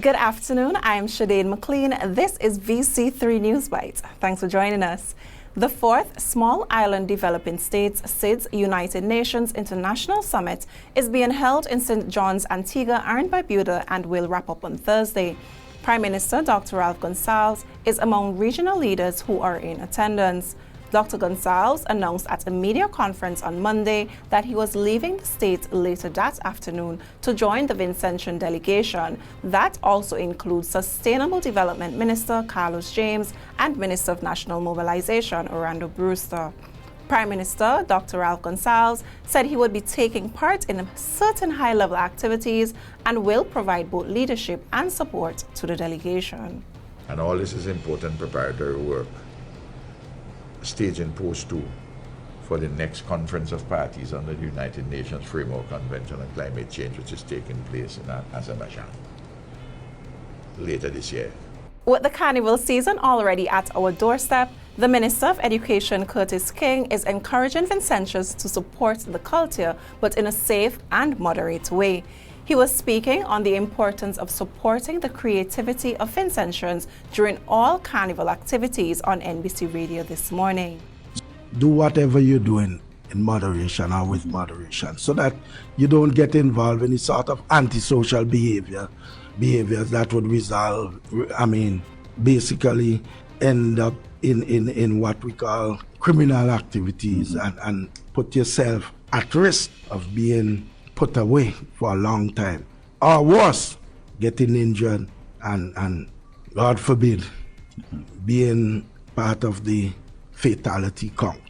Good afternoon, I am Shadane McLean. This is Vc3 News Bite. Thanks for joining us. The 4th Small Island Developing States SIDS United Nations International Summit is being held in St. John's, Antigua and Barbuda and will wrap up on Thursday. Prime Minister Dr. Ralph Gonsalves is among regional leaders who are in attendance. Dr. Gonsalves announced at a media conference on Monday that he was leaving the state later that afternoon to join the Vincentian delegation. That also includes Sustainable Development Minister Carlos James and Minister of National Mobilization Orlando Brewster. Prime Minister Dr. Ralph Gonsalves said he would be taking part in certain high-level activities and will provide both leadership and support to the delegation. And all this is important preparatory work. Staging post 2 for the next conference of parties under the United Nations Framework Convention on Climate Change, which is taking place in Azerbaijan later this year. With the carnival season already at our doorstep, the Minister of Education, Curtis King, is encouraging Vincentians to support the culture, but in a safe and moderate way. He was speaking on the importance of supporting the creativity of Vincentians during all carnival activities on NBC Radio this morning. Do whatever you're doing in moderation or with moderation so that you don't get involved in any sort of antisocial behaviors that would basically end up in what we call criminal activities and put yourself at risk of being put away for a long time, or worse, getting injured and God forbid, being part of the fatality count.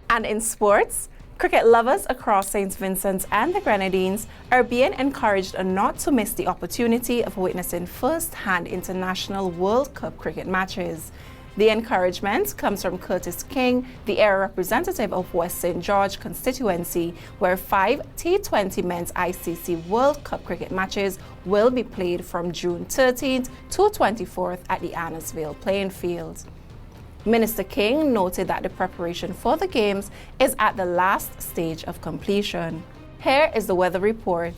And in sports, cricket lovers across St. Vincent and the Grenadines are being encouraged not to miss the opportunity of witnessing first-hand international World Cup cricket matches. The encouragement comes from Curtis King, the area representative of West St. George constituency, where 5 T20 men's ICC World Cup cricket matches will be played from June 13th to 24th at the Annesville playing field. Minister King noted that the preparation for the games is at the last stage of completion. Here is the weather report.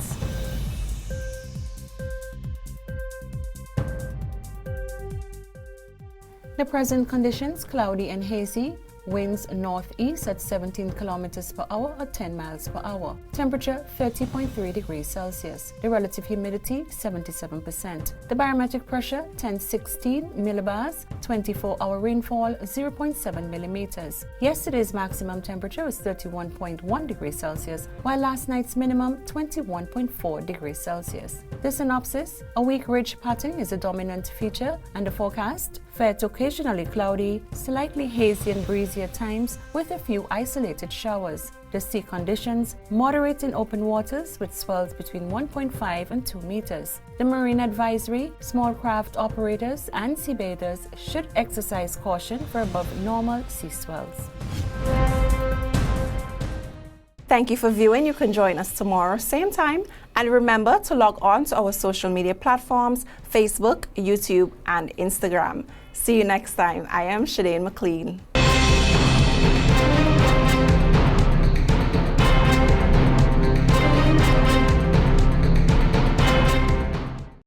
The present conditions, cloudy and hazy, winds northeast at 17 kilometers per hour or 10 miles per hour. Temperature 30.3 degrees Celsius. The relative humidity 77%. The barometric pressure 1016 millibars. 24-hour rainfall 0.7 millimeters. Yesterday's maximum temperature was 31.1 degrees Celsius, while last night's minimum 21.4 degrees Celsius. The synopsis: a weak ridge pattern is a dominant feature, and the forecast: fair to occasionally cloudy, slightly hazy and breezy at times, with a few isolated showers. The sea conditions: moderate in open waters with swells between 1.5 and 2 meters. The marine advisory: small craft operators and sea bathers should exercise caution for above normal sea swells. Thank you for viewing. You can join us tomorrow, same time. And remember to log on to our social media platforms, Facebook, YouTube, and Instagram. See you next time. I am Shadane McLean.